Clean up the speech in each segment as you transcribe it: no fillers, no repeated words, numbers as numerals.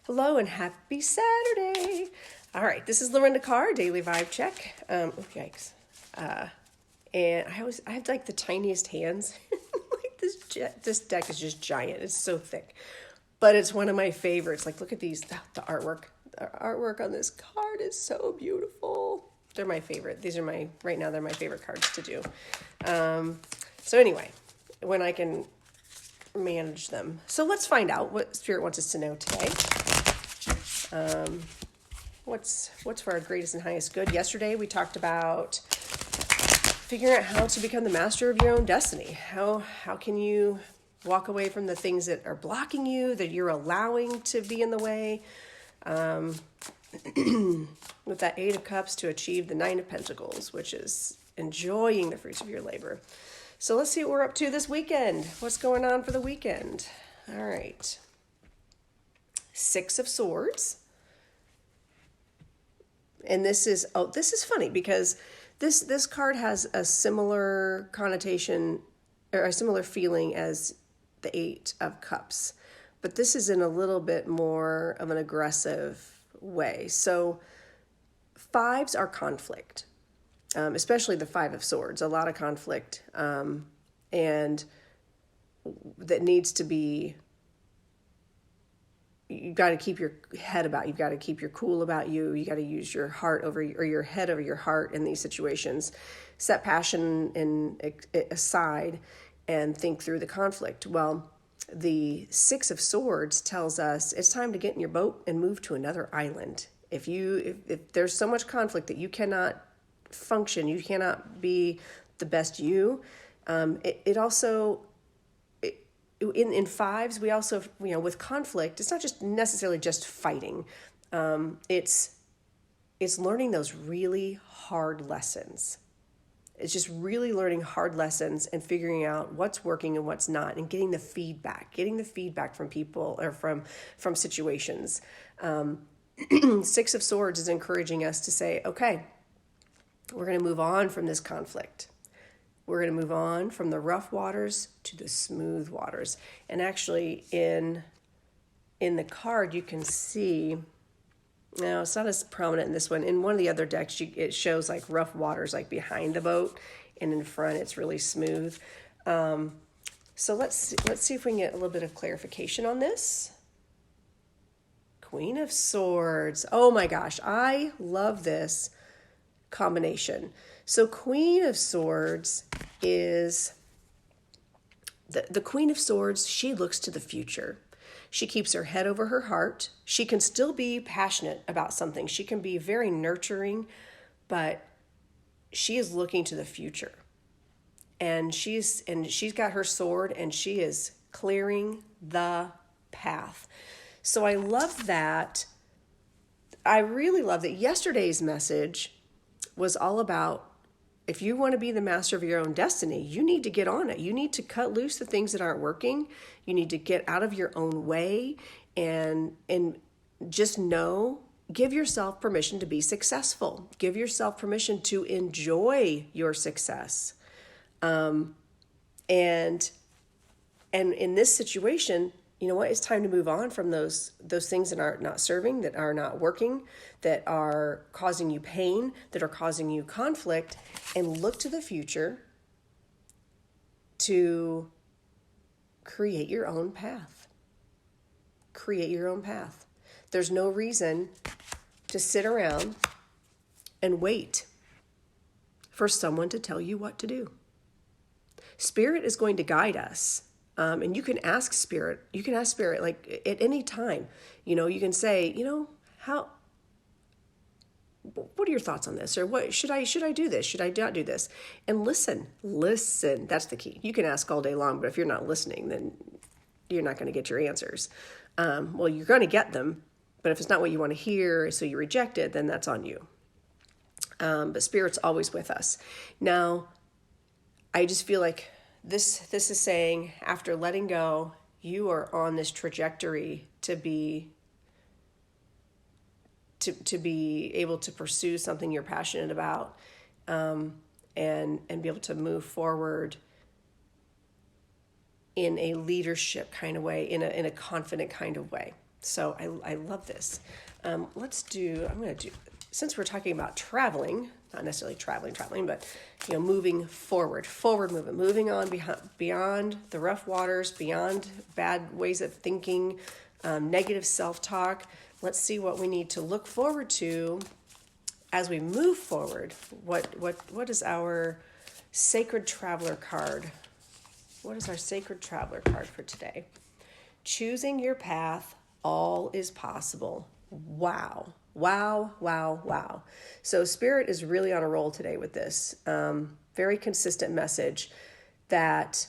Hello and happy Saturday. All right, this is Lorinda Carr, Daily Vibe Check. Yikes. And I have like the tiniest hands. Like this deck is just giant. It's so thick. But it's one of my favorites. Like, look at these, the artwork. The artwork on this card is so beautiful. They're my favorite. Right now, they're my favorite cards to do. So anyway, when I can manage them. So let's find out what Spirit wants us to know today. What's for our greatest and highest good? Yesterday we talked about figuring out how to become the master of your own destiny. How can you walk away from the things that are blocking you, that you're allowing to be in the way, with that Eight of Cups to achieve the Nine of Pentacles, which is enjoying the fruits of your labor. So let's see what we're up to this weekend. What's going on for the weekend? All right. Six of Swords. And this is funny because this card has a similar connotation or a similar feeling as the Eight of Cups. But this is in a little bit more of an aggressive way. So fives are conflict, especially the Five of Swords, a lot of conflict, and that needs to be, you've got to keep your head about, you've got to keep your cool about you. You got to use your heart or your head over your heart in these situations. Set passion aside and think through the conflict. Well, the Six of Swords tells us it's time to get in your boat and move to another island. If there's so much conflict that you cannot function, you cannot be the best you. It also, in fives, we also, with conflict, it's not just necessarily just fighting. It's learning those really hard lessons. It's just really learning hard lessons and figuring out what's working and what's not, and getting the feedback from people or from situations. Six of Swords is encouraging us to say, okay, we're going to move on from this conflict. We're going to move on from the rough waters to the smooth waters. And actually in the card, you can see, now it's not as prominent in this one. In one of the other decks, it shows like rough waters, like behind the boat, and in front, it's really smooth. So let's see if we can get a little bit of clarification on this. Queen of Swords. Oh my gosh, I love this combination. So Queen of Swords is the Queen of Swords. She looks to the future. She keeps her head over her heart. She can still be passionate about something. She can be very nurturing, but she is looking to the future. And she's got her sword and she is clearing the path. So I love that. I really love that yesterday's message was all about, if you want to be the master of your own destiny, you need to get on it. You need to cut loose the things that aren't working. You need to get out of your own way and just give yourself permission to be successful. Give yourself permission to enjoy your success. And in this situation, you know what? It's time to move on from those things that are not serving, that are not working, that are causing you pain, that are causing you conflict, and look to the future to create your own path. Create your own path. There's no reason to sit around and wait for someone to tell you what to do. Spirit is going to guide us. And you can ask Spirit, like at any time, you can say, what are your thoughts on this? Or what should I do this? Should I not do this? And listen, that's the key. You can ask all day long, but if you're not listening, then you're not going to get your answers. Well, you're going to get them, but if it's not what you want to hear, so you reject it, then that's on you. But Spirit's always with us. Now, I just feel like this is saying, after letting go, you are on this trajectory to be able to pursue something you're passionate about, and be able to move forward in a leadership kind of way, in a confident kind of way. So I love this. I'm going to do, since we're talking about traveling, not necessarily traveling, but, moving forward moving on beyond the rough waters, beyond bad ways of thinking, negative self-talk. Let's see what we need to look forward to as we move forward. What is our sacred traveler card? What is our sacred traveler card for today? Choosing your path, all is possible. Wow. So Spirit is really on a roll today with this. Very consistent message that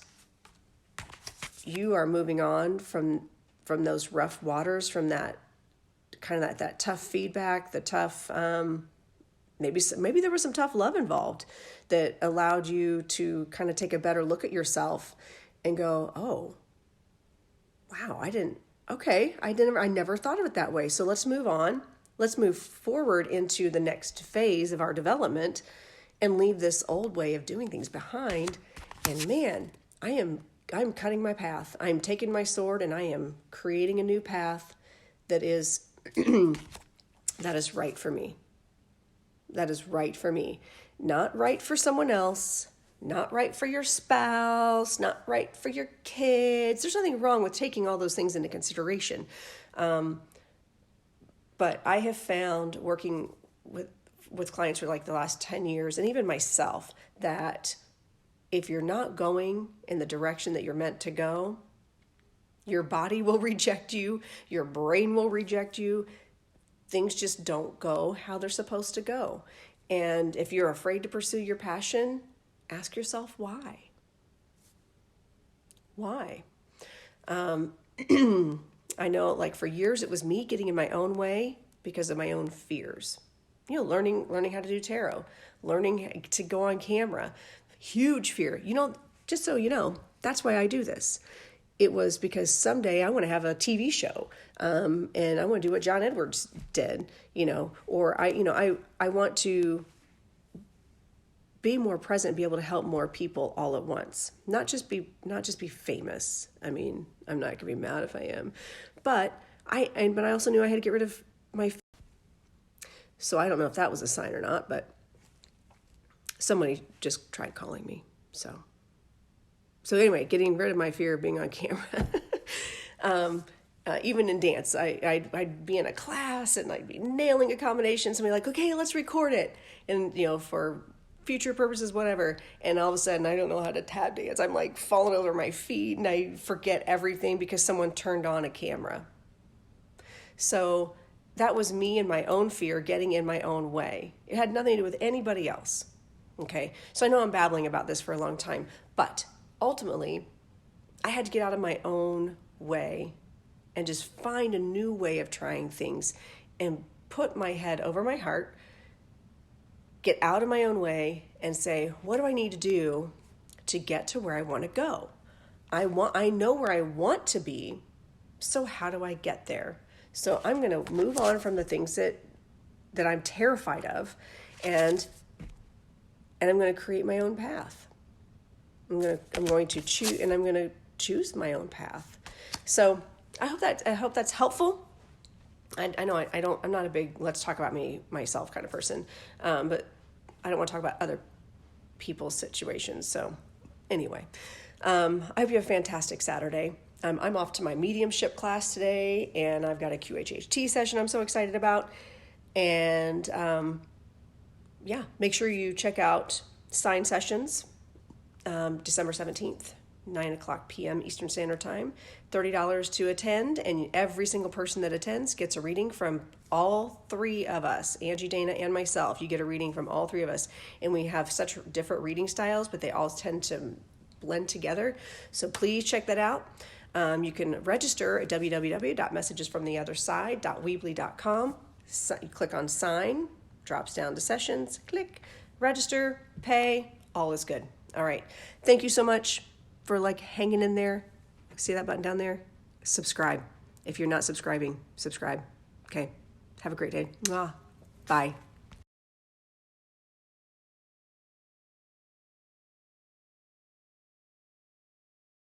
you are moving on from those rough waters, from that kind of that tough feedback, the tough, maybe there was some tough love involved that allowed you to kind of take a better look at yourself and go, oh, wow, I never thought of it that way. So let's move on. Let's move forward into the next phase of our development and leave this old way of doing things behind. And man, I'm cutting my path. I'm taking my sword and I am creating a new path that is that is right for me. That is right for me. Not right for someone else, not right for your spouse, not right for your kids. There's nothing wrong with taking all those things into consideration. But I have found working with clients for like the last 10 years, and even myself, that if you're not going in the direction that you're meant to go, your body will reject you, your brain will reject you. Things just don't go how they're supposed to go. And if you're afraid to pursue your passion, ask yourself why. Why? I know, like, for years it was me getting in my own way because of my own fears. Learning how to do tarot, learning to go on camera, huge fear. Just so you know, that's why I do this. It was because someday I want to have a TV show, and I want to do what John Edwards did, or I want to be more present, be able to help more people all at once. Not just be famous. I mean, I'm not going to be mad if I am, but I also knew I had to get rid of my. So I don't know if that was a sign or not, but somebody just tried calling me. So anyway, getting rid of my fear of being on camera. Even in dance, I'd be in a class and I'd be nailing a combination. Somebody like, okay, let's record it. And, for future purposes, whatever. And all of a sudden, I don't know how to tap dance. I'm like falling over my feet and I forget everything because someone turned on a camera. So that was me and my own fear getting in my own way. It had nothing to do with anybody else. Okay. So I know I'm babbling about this for a long time, but ultimately I had to get out of my own way and just find a new way of trying things and put my head over my heart, get out of my own way and say, what do I need to do to get to where I want to go? I know where I want to be. So how do I get there? So I'm going to move on from the things that I'm terrified of, and I'm going to create my own path. I'm going to choose my own path. So I hope that's helpful. I know I'm not a big let's talk about myself kind of person, but I don't want to talk about other people's situations. So anyway, I hope you have a fantastic Saturday. I'm off to my mediumship class today, and I've got a QHHT session I'm so excited about. And make sure you check out Sign Sessions, December 17th, 9:00 p.m. Eastern Standard Time, $30 to attend, and every single person that attends gets a reading from all three of us, Angie, Dana, and myself. You get a reading from all three of us, and we have such different reading styles, but they all tend to blend together. So please check that out. You can register at www.messagesfromtheotherside.weebly.com. You click on Sign, drops down to Sessions, click, register, pay, all is good. All right. Thank you so much for hanging in there. See that button down there? Subscribe. If you're not subscribing, subscribe. Okay. Have a great day. Bye.